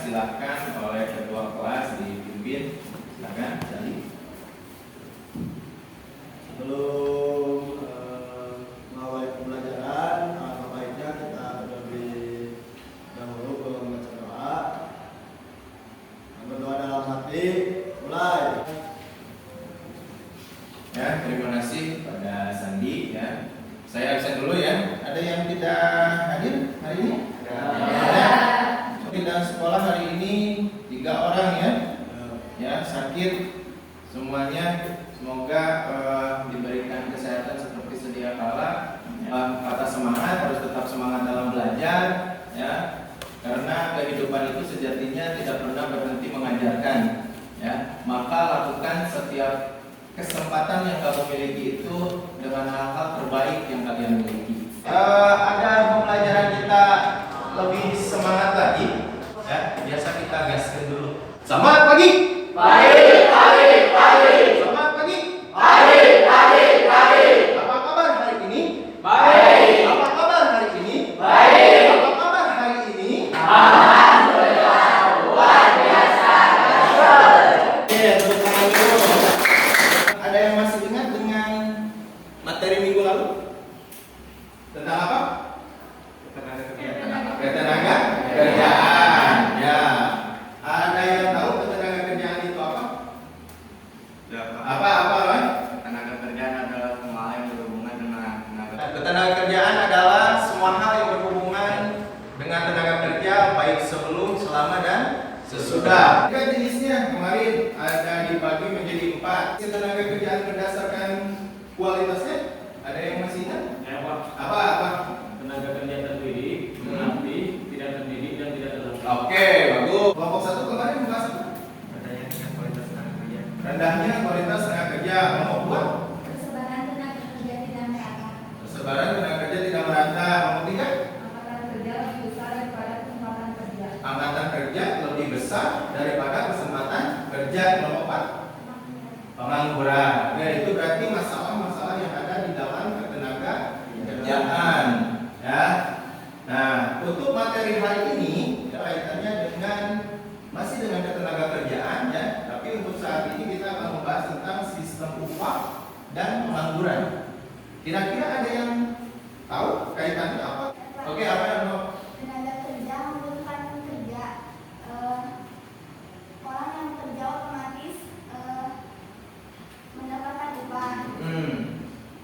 silakan oleh ketua kelas dipimpin. Silakan, Sali. Sebelum mengawali pembelajaran, alangkah baiknya kita terlebih dahulu membaca doa. Berdoa dalam hati, mulai. Ya, terima kasih pada Sandi ya. Saya absen dulu ya. Ada yang tidak hadir hari ini? Ada. Tidak sekolah hari ini 3 orang ya. Ya, sakit semuanya. Semoga diberikan kesehatan seperti sedia kala. Kata semangat, harus tetap semangat dalam belajar ya. Karena kehidupan itu sejatinya tidak pernah berhenti mengajarkan ya. Maka lakukan setiap kesempatan yang kamu miliki itu dengan hal-hal terbaik yang kalian miliki. Ada pembelajaran kita lebih semangat lagi ya. Biasa kita gaskan dulu. Semangat pagi. Pagi, pagi, pagi. Selamat pagi. Pagi, pagi, pagi. Apa kabar hari ini? Baik. Apa kabar hari ini? Baik. Apa kabar hari ini? Alhamdulillah, luar biasa. Oke, tepuk tangan dulu. Ada yang masih ingat dengan materi minggu lalu? Tentang apa? Ketenaga kerjaan. Ya. Ada yang tahu ketenaga kerjaan itu apa? Apa, Ron? Tenaga kerjaan adalah semua yang berhubungan dengan tenaga. Ketenaga kerjaan adalah semua hal yang berhubungan dengan tenaga kerja, baik sebelum, selama, dan sesudah. Tiga jenisnya kemarin ada dibagi menjadi 4. Ketenaga kerjaan berdasarkan kualitasnya. Ada yang masih ingat? Ya, Pak. Apa? Tenaga kerja terdidik, mengabdi, tidak terdidik dan tidak dalam. Oke, bagus. Kelompok 1 kemarin membahas apa? Adanya kualitas tenaga kerja. Rendahnya kualitas tenaga kerja. Kelompok 2, Persebaran tenaga kerja tidak merata. persebaran tenaga kerja tidak merata. Kelompok 3, Angkatan kerja lebih besar daripada kesempatan kerja. angkatan kerja lebih besar daripada kesempatan kerja. Kelompok 4, pengangguran. Ya, itu berarti masalah-masalah yang ada di dalam ketenaga kerjaan. Ya. Nah, untuk materi hari ini kaitannya dengan masih dengan ketenaga kerjaan ya, tapi untuk saat ini kita akan membahas tentang sistem upah dan pengangguran. Kira-kira ada yang tahu kaitannya apa? Oke, apa yang mau? Tenaga kerja membutuhkan kerja. Orang yang bekerja otomatis mendapatkan upah.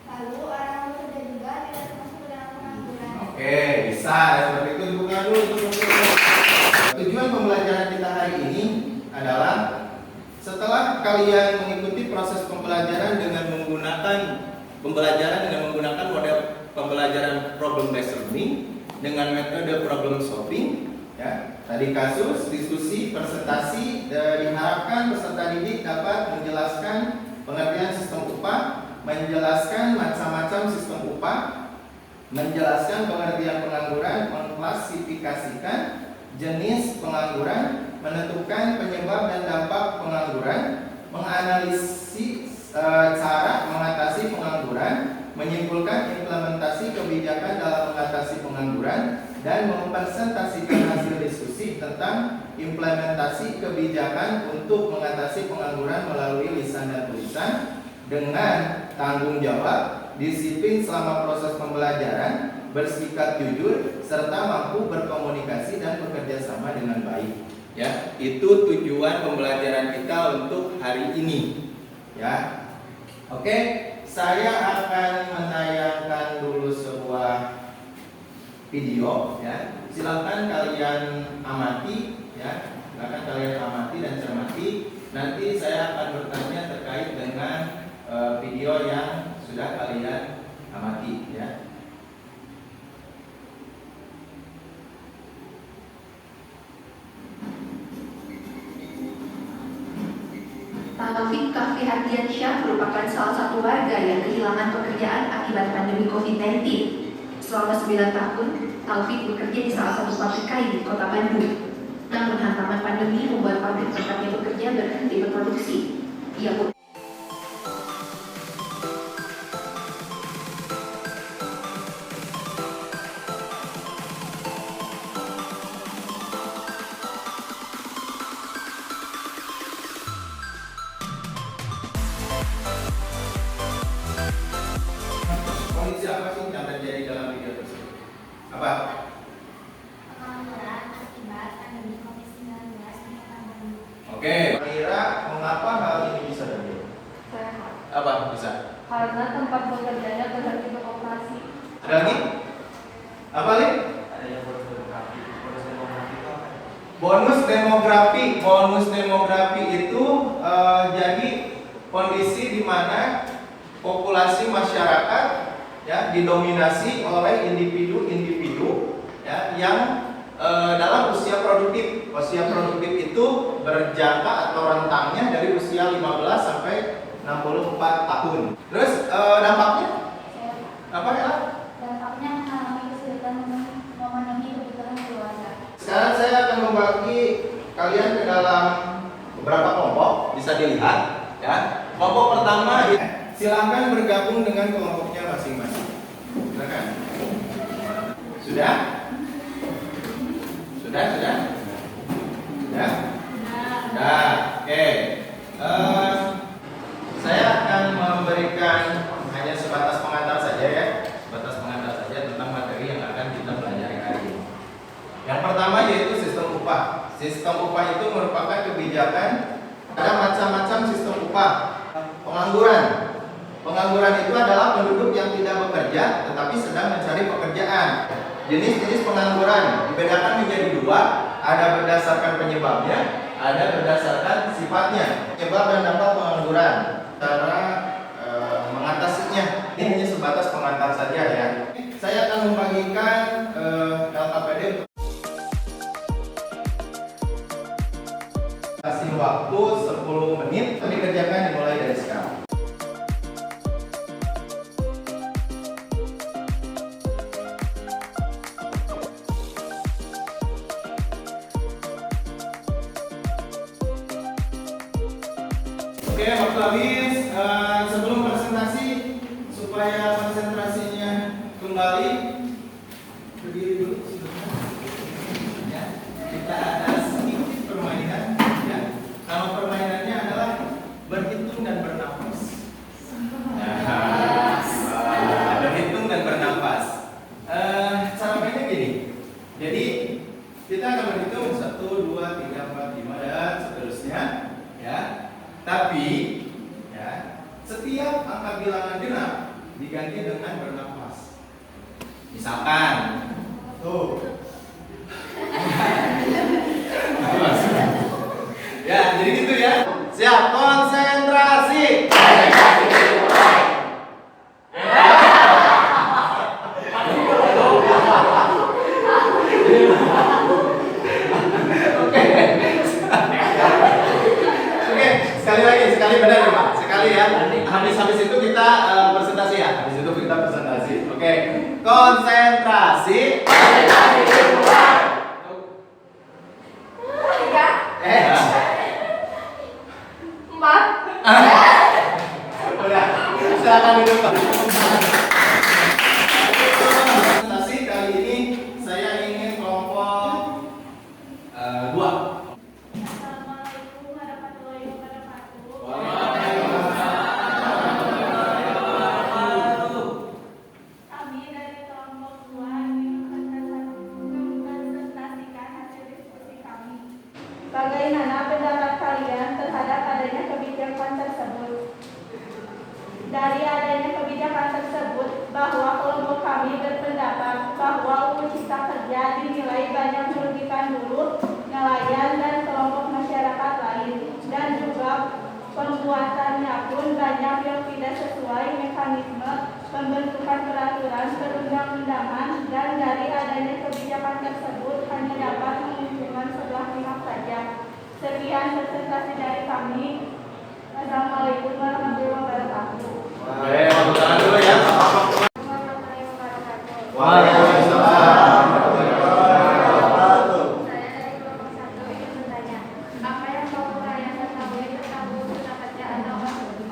Lalu orang yang bekerja juga tidak termasuk dalam pengangguran. Oke, bisa seperti itu. Bukan dulu. Tujuan pembelajaran kita hari ini adalah setelah kalian mengikuti proses pembelajaran dengan menggunakan model pembelajaran problem based learning dengan metode problem solving ya. Tadi kasus, diskusi, presentasi, diharapkan peserta didik dapat menjelaskan pengertian sistem upah, menjelaskan macam-macam sistem upah, menjelaskan pengertian pengangguran, mengklasifikasikan jenis pengangguran, menentukan penyebab dan dampak pengangguran, menganalisis cara mengatasi pengangguran, menyimpulkan implementasi kebijakan dalam mengatasi pengangguran, dan mempresentasikan hasil diskusi tentang implementasi kebijakan untuk mengatasi pengangguran melalui lisan dan tulisan dengan tanggung jawab, disiplin selama proses pembelajaran, bersikap jujur, serta mampu berkomunikasi dan bekerja sama dengan baik. Ya, itu tujuan pembelajaran kita untuk hari ini. Ya, oke. Saya akan menayangkan dulu sebuah video. Ya, silakan kalian amati. Ya, silakan kalian amati dan cermati. Nanti saya akan bertanya terkait dengan video yang sudah kalian amati. Ya. Taufik Kahfi Hardiansyah merupakan salah satu warga yang kehilangan pekerjaan akibat pandemi COVID-19. Selama 9 tahun, Taufik bekerja di salah satu pabrik kain di kota Bandung. Namun hantaman pandemi membuat pabrik tempatnya bekerja berhenti berproduksi. Ia pun Kenapa hal ini bisa terjadi? Apa bisa? Karena tempat bekerjanya berhenti beroperasi. Ada lagi? Apa lagi? Bonus demografi. Bonus demografi itu jadi kondisi di mana populasi masyarakat ya didominasi oleh individu-individu ya yang dalam usia produktif. Usia produktif itu berjangka atau rentangnya dari usia 15 sampai 64 tahun. Terus dampaknya apa ya? Dampaknya mengalami kesulitan memenuhi kebutuhan keluarga. Sekarang saya akan membagi kalian ke dalam beberapa kelompok, bisa dilihat ya. Kelompok pertama, silakan bergabung dengan kelompoknya masing-masing. Silakan. Sudah? Sudah? Sudah? Sudah? Sudah. Oke. Saya akan memberikan hanya sebatas pengantar saja ya, sebatas pengantar saja tentang materi yang akan kita pelajari hari ini. Yang pertama yaitu sistem upah. Sistem upah itu merupakan kebijakan. Ada macam-macam sistem upah. Pengangguran. Pengangguran itu adalah penduduk yang tidak bekerja tetapi sedang mencari pekerjaan. Jenis-jenis pengangguran dibedakan menjadi dua. Ada berdasarkan penyebabnya, ada berdasarkan sifatnya. Penyebab dan dampak pengangguran. Cara mengatasinya. Ini hanya sebatas pengantar saja ya. Saya akan membagikan LKPD. Kasih waktu 10 menit. Dikerjakan dimulai dari sekarang. Oke, waktu habis. Sebelum presentasi, supaya konsentrasinya kembali, berdiri dulu sebentar. Ya, kita ada sedikit permainan. Ya, nama permainannya adalah berhitung dan bernafas. Berhitung dan bernafas. Cara mainnya gini. Jadi kita akan berhitung 1, 2, 3, 4, 5 dan seterusnya. Ya. Tapi ya, setiap angka bilangan genap diganti dengan bernafas. Misalkan tuh. Ya, jadi gitu ya. Siap, konsentrasi. Sekali lagi, sekali benar ya Pak? Sekali ya. Habis itu kita presentasi ya. Habis itu kita presentasi. Oke. Konsentrasi. Konsentrasi dimulai. 4. Udah. Silakan duduk Pak. Presentasi kali ini saya ingin kelompok 2. Assalamualaikum warahmatullahi wabarakatuh. Kami dari kelompok 2 ingin mempresentasikan hasil diskusi kami. Bagaimana pendapat kalian terhadap adanya kebijakan tersebut? Dari adanya kebijakan tersebut, bahwa kelompok kami berpendapat bahwa UU Cipta Kerja dinilai banyak merugikan buruh, nelayan, dan kelompok masyarakat lain, dan juga pembuatannya pun banyak yang tidak sesuai mekanisme pembentukan peraturan perundang-undangan, dan dari adanya kebijakan tersebut hanya dapat menguntungkan sebelah pihak saja. Sekian presentasi dari kami. Assalamualaikum warahmatullahi wabarakatuh. Oke, tepuk tangan dulu ya. Warahmatullahi wabarakatuh. Waalaikumsalam. Saya dari kelompok 1 ingin bertanya, apa yang kamu kalian ketahui tentang UU Cipta Kerja atau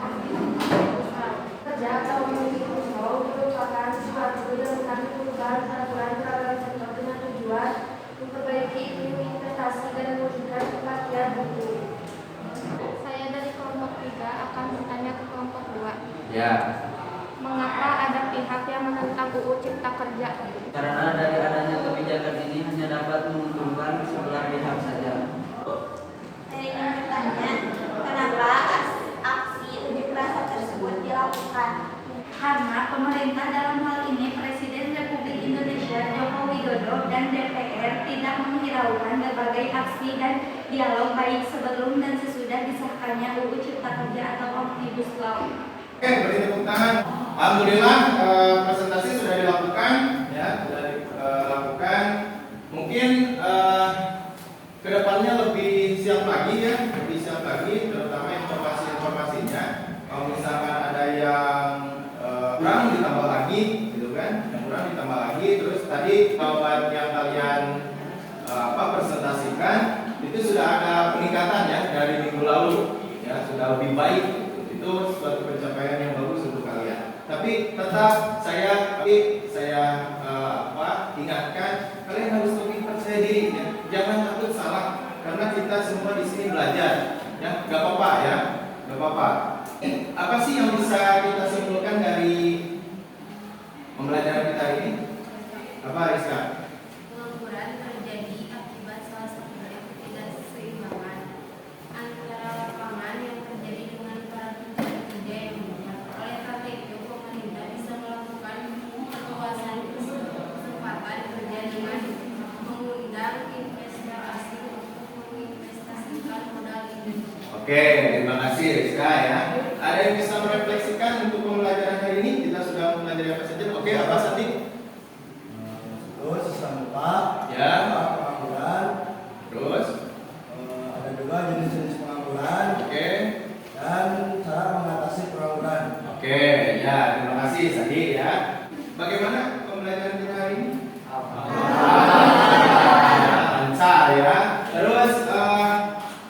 Omnibus Law? Kerja atau Omnibus Law merupakan suatu dengan perubahan peraturan peraturan sektor dengan tujuan memperbaiki iklim investasi dan mewujudkan kepastian hukum. Saya dari kelompok 3 akan bertanya ke kelompok 2. Ya. Mengapa ada pihak yang menentang UU Cipta Kerja? Karena dari adanya kebijakan ini hanya dapat menguntungkan sebelah pihak saja. Saya ingin bertanya, kenapa berbagai aksi dan dialog baik sebelum dan sesudah disahkannya UU Cipta Kerja atau Omnibus Law. Oke, beri tepuk tangan. Alhamdulillah presentasi sudah dilakukan, ya, sudah dilakukan. Mungkin kedepannya lebih siap lagi ya, lebih siap lagi, terutama informasi-informasinya. Kalau misalkan ada yang kurang ditambah lagi, gitu kan? Yang kurang ditambah lagi. Terus tadi jawaban yang kalian presentasikan itu sudah ada peningkatan ya dari minggu lalu, ya sudah lebih baik. Itu suatu pencapaian yang bagus untuk kalian. Tapi tetap saya ingatkan kalian harus lebih percaya diri ya. Jangan takut salah karena kita semua di sini belajar ya. Gak apa-apa ya, gak apa-apa. Apa sih yang bisa kita simpulkan dari pembelajaran kita ini? Apa Rizka? Pengangguran terjadi akibat salah satu dari ketidakseimbangan antara lapangan yang terjadi dengan para pencari kerja yang banyak. Oleh karena itu, pemerintah bisa melakukan perluasan kesempatan kerja dengan mengundang investor asing untuk menginvestasikan modal ini. Oke, terima kasih Rizka ya. Ada yang bisa merefleksikan untuk pembelajaran hari ini? Kita sudah mempelajari apa saja? Oke, apa Santi? Terus sisa muka, Ya. pengangguran, Terus? ada juga jenis-jenis pengangguran Oke. dan cara mengatasi pengangguran. Oke, ya terima kasih Sadi ya. Bagaimana pembelajaran kita hari ini? Lancar ya. Terus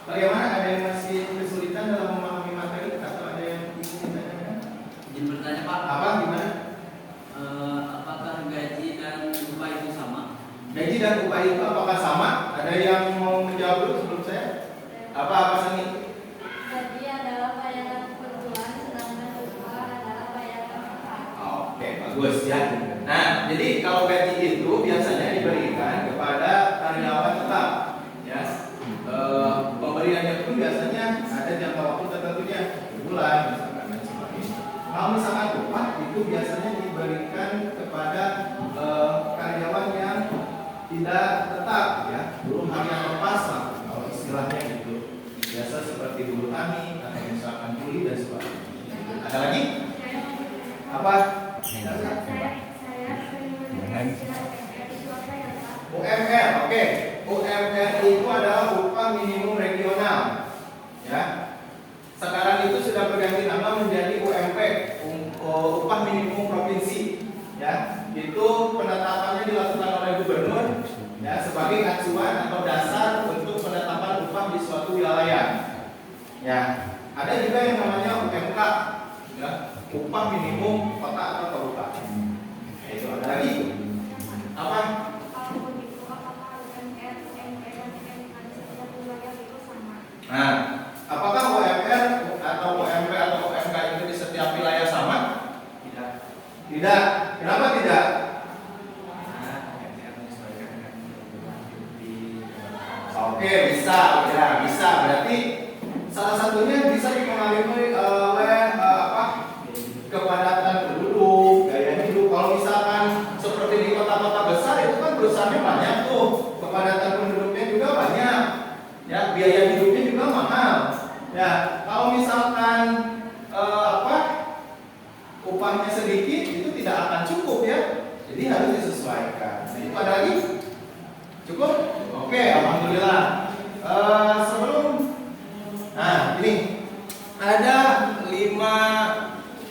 bagaimana, ada yang masih kesulitan dalam memahami materi atau ada yang ingin ditanyakan? Izin bertanya Pak, Apa gimana? apakah gaji dan upah itu sama? Gaji dan upah itu apakah sama? Ada yang mau menjawab dulu sebelum saya? Apa Sani? Gaji adalah bayaran per bulan, sedangkan upah adalah bayaran per hari. Oke, bagus ya. Nah, jadi kalau gaji itu biasanya diberikan kepada karyawan tetap, ya. Pemberiannya pun biasanya ada jangka waktu tertentunya, bulan misalkan dan sebagainya. Kalau misalkan upah itu biasanya diberikan kepada karyawan yang tidak tetap, ya, buruh harian lepas lah, kalau istilahnya gitu. Biasa seperti buruh tani atau misalkan kuli dan sebagainya. Ada lagi? Apa? UMR, oke. UMR itu adalah upah minimum regional, ya. Sekarang itu sudah berganti nama menjadi UMP, upah minimum provinsi, ya. Itu penetapannya dilakukan oleh gubernur, ya, sebagai acuan atau dasar untuk penetapan upah di suatu wilayah. Ya, ada juga yang namanya UMK, ya, upah minimum kota atau kabupaten. Nah, itu ada lagi. Apa? Kalau begitu, apakah UMR, UMP, dan UMK di setiap wilayah itu sama? Nah, apakah UMR atau UMP atau UMK itu di setiap wilayah sama? Tidak. Tidak. Kenapa tidak? Oke, bisa, ya, bisa. Berarti salah satunya bisa dipengaruhi oleh kepadatan penduduk, gaya hidup. Kalau misalkan seperti di kota-kota besar itu kan perusahaannya banyak tuh, kepadatan penduduknya juga banyak, ya, biaya hidupnya juga mahal. Ya, kalau misalkan upahnya sedikit itu tidak akan cukup ya, jadi harus disesuaikan. Nah, itu ada lagi? Cukup? Oke, alhamdulillah. Nah, ini ada 5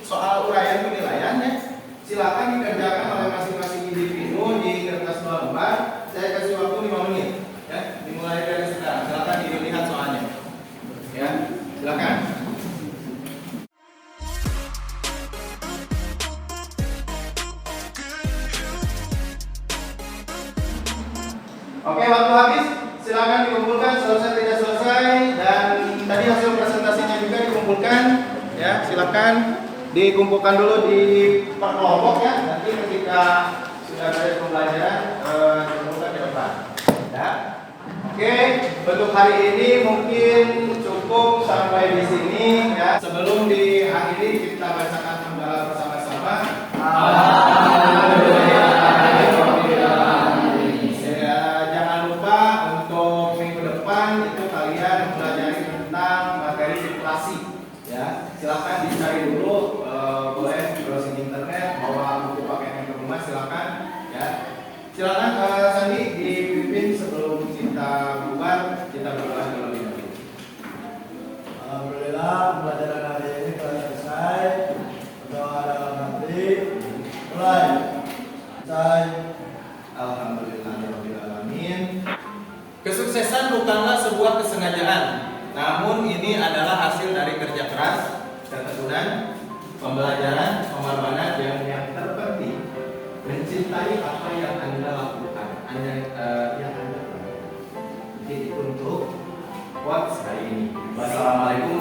soal uraian penilaian ya. Silakan dikerjakan oleh masing-masing individu di kertas 2 lembar. Saya kasih waktu 5 menit ya. Dimulai dari sekarang. Silakan dilihat soalnya. Ya, silakan. Oke, waktu habis. Silakan dikumpulkan selesai tidak selesai, dan tadi hasil presentasinya juga dikumpulkan. Ya, silakan dikumpulkan dulu di per kelompok ya. Nanti ketika sudah beres pembelajaran dikumpulkan ke depan. Ya. Oke, untuk hari ini mungkin cukup sampai di sini ya. Sebelum diakhiri kita bacakan hamdalah bersama-sama. Alhamdulillah. Jangan lupa untuk bukanlah sebuah kesengajaan, namun ini adalah hasil dari kerja keras, ketekunan, pembelajaran, pengorbanan yang terpenting. Mencintai apa yang Anda lakukan, yang Anda lakukan. Jadi itu untuk quotes hari ini. Wassalamualaikum